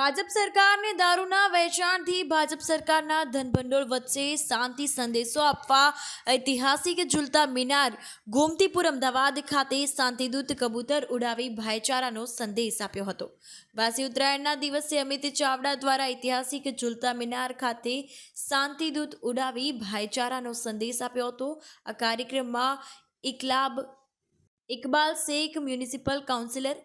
ભાજપ સરકારને દારૂના વેચાણથી ભાજપ સરકારના ધનભંડોળ વચ્ચે શાંતિ સંદેશો આપવા ઐતિહાસિક ઝૂલતા મિનાર ગોમતીપુર અમદાવાદ ખાતે શાંતિદૂત કબૂતર ઉડાવી ભાઈચારાનો સંદેશ આપ્યો હતો। વાસી ઉત્તરાયણના દિવસે અમિત ચાવડા દ્વારા ઐતિહાસિક ઝૂલતા મિનાર ખાતે શાંતિદૂત ઉડાવી ભાઈચારાનો સંદેશ આપ્યો હતો। આ કાર્યક્રમમાં ઇકબાલ શેખ મ્યુનિસિપલ કાઉન્સિલર,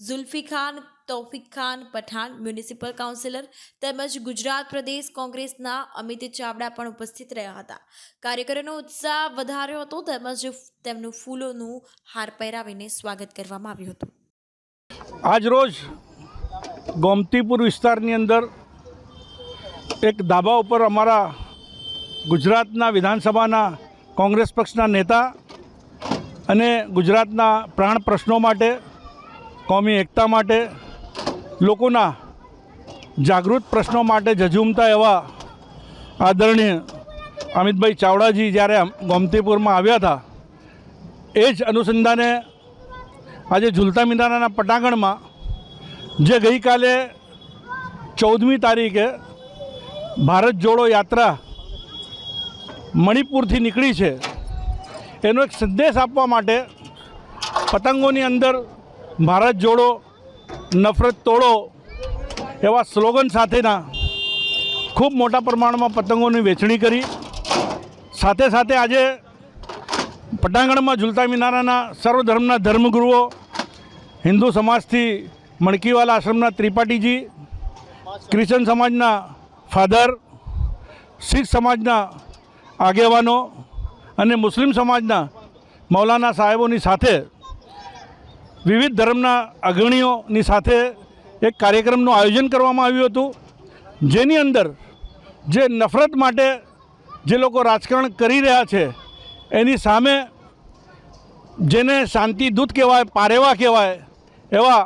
जुल्फी खान, तौफीक खान पठान म्युनिसिपल काउंसिलर તેમજ ગુજરાત પ્રદેશ કોંગ્રેસના અમિત ચાવડા પણ ઉપસ્થિત રહ્યા હતા। કાર્યકરોનો ઉત્સાહ વધાર્યો હતો તેમજ તેમનું ફૂલોનું હાર પહેરાવીને સ્વાગત કરવામાં આવ્યું હતું। આજ રોજ ગોમતીપુર વિસ્તારની અંદર એક ધાબા ઉપર અમારા ગુજરાતના વિધાનસભાના કોંગ્રેસ પક્ષના નેતા અને ગુજરાતના પ્રાણ પ્રશ્નો માટે, કોમી એકતા માટે, લોકોના જાગૃત પ્રશ્નો માટે ઝઝૂમતા એવા આદરણીય અમિતભાઈ ચાવડાજી જ્યારે ગોમતીપુરમાં આવ્યા હતા, એ જ અનુસંધાને આજે ઝૂલતા મિનારના પટાંગણમાં જે ગઈકાલે 14મી તારીખે ભારત જોડો યાત્રા મણિપુરથી નીકળી છે, એનો એક સંદેશ આપવા માટે પતંગોની અંદર ભારત જોડો, નફરત તોડો એવા સ્લોગન સાથેના ખૂબ મોટા પ્રમાણમાં પતંગોની વેચણી કરી। સાથે સાથે આજે પટાંગણમાં ઝૂલતા મિનારાના સર્વધર્મના ધર્મગુરુઓ, હિન્દુ સમાજથી મણકીવાલા આશ્રમના ત્રિપાઠીજી, ક્રિશ્ચન સમાજના ફાધર, શીખ સમાજના આગેવાનો અને મુસ્લિમ સમાજના મૌલાના સાહેબોની સાથે વિવિધ ધર્મના અગ્રણીઓની સાથે એક કાર્યક્રમનું આયોજન કરવામાં આવ્યું હતું, જેની અંદર જે નફરત માટે જે લોકો રાજકારણ કરી રહ્યા છે એની સામે, જેને શાંતિદૂત કહેવાય, પારેવા કહેવાય, એવા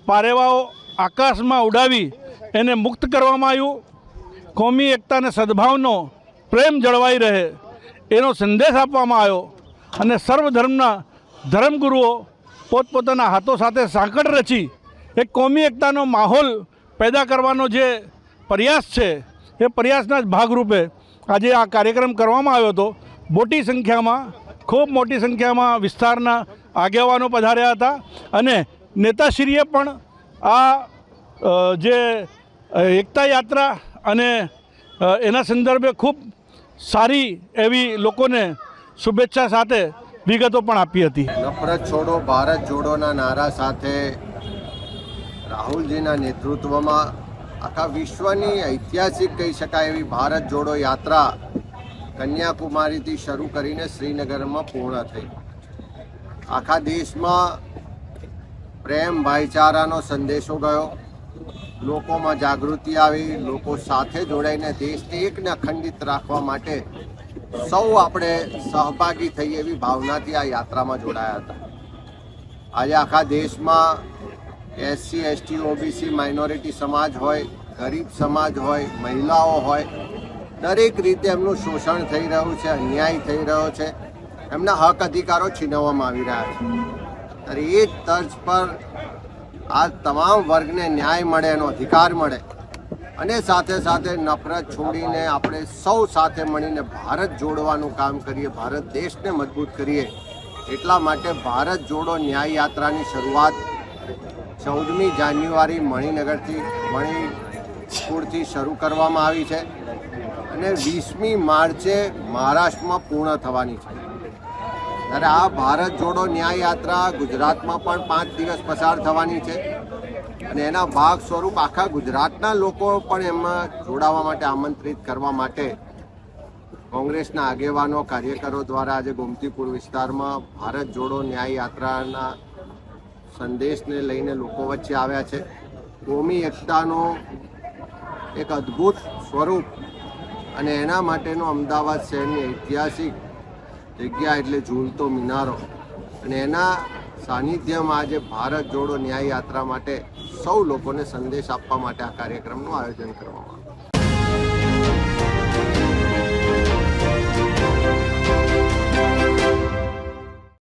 પારેવાઓ આકાશમાં ઉડાવી એને મુક્ત કરવામાં આવ્યું। કોમી એકતા અને સદભાવનો પ્રેમ જળવાઈ રહે એનો સંદેશ આપવામાં આવ્યો અને સર્વધર્મના ધર્મગુરુઓ પોતપોતાના હાથો સાથે સાંકળ રચી એક કોમી એકતાનો માહોલ પેદા કરવાનો જે પ્રયાસ છે, એ પ્રયાસના જ ભાગરૂપે આજે આ કાર્યક્રમ કરવામાં આવ્યો હતો। મોટી સંખ્યામાં, ખૂબ મોટી સંખ્યામાં વિસ્તારના આગેવાનો પધાર્યા હતા અને નેતાશ્રીએ પણ આ જે એકતા યાત્રા અને એના સંદર્ભે ખૂબ સારી એવી લોકોને શુભેચ્છા સાથે વિગતો પણ આપી હતી। નફરત છોડો ભારત જોડોના નારા સાથે રાહુલજીના નેતૃત્વમાં આખા વિશ્વની ઐતિહાસિક કહી શકાય એવી ભારત જોડો યાત્રા કન્યાકુમારીથી શરૂ કરીને શ્રીનગરમાં પૂર્ણ થઈ। આખા દેશમાં પ્રેમ, ભાઈચારાનો સંદેશો ગયો, લોકોમાં જાગૃતિ આવી, લોકો સાથે જોડાઈને દેશને એકને અખંડિત રાખવા માટે સૌ આપણે સહભાગી થઈ એવી ભાવનાથી આ યાત્રામાં જોડાયા હતા। આજે આખા દેશમાં એસસી, એસટી, ઓબીસી, માઇનોરિટી સમાજ હોય, ગરીબ સમાજ હોય, મહિલાઓ હોય, દરેક રીતે એમનું શોષણ થઈ રહ્યું છે, અન્યાય થઈ રહ્યો છે, એમના હક અધિકારો છીનવવામાં આવી રહ્યા છે। ત્યારે એ જ તર્જ પર આ તમામ વર્ગને ન્યાય મળે, એનો અધિકાર મળે અને સાથે સાથે નફરત છોડીને આપણે સૌ સાથે મળીને ભારત જોડવાનું કામ કરીએ, ભારત દેશને મજબૂત કરીએ। એટલા માટે ભારત જોડો ન્યાય યાત્રાની શરૂઆત 14મી જાન્યુઆરી મણિપુરથી શરૂ કરવામાં આવી છે અને 20મી માર્ચે મહારાષ્ટ્રમાં પૂર્ણ થવાની છે। ત્યારે આ ભારત જોડો ન્યાય યાત્રા ગુજરાતમાં પણ 5 દિવસ પસાર થવાની છે અને એના ભાગ સ્વરૂપ આખા ગુજરાતના લોકો પણ એમાં જોડાવા માટે આમંત્રિત કરવા માટે કોંગ્રેસના આગેવાનો, કાર્યકરો દ્વારા આજે ગોમતીપુર વિસ્તારમાં ભારત જોડો ન્યાય યાત્રાના સંદેશને લઈને લોકો વચ્ચે આવ્યા છે। કોમી એકતાનો એક અદ્ભુત સ્વરૂપ અને એના માટેનો અમદાવાદ શહેરની ઐતિહાસિક જગ્યા એટલે ઝૂલતો મિનારો અને એના સાનિધ્યમાં આજે ભારત જોડો ન્યાય યાત્રા માટે સૌ લોકોને સંદેશ આપવા માટે આ કાર્યક્રમનું આયોજન કરવામાં આવ્યું।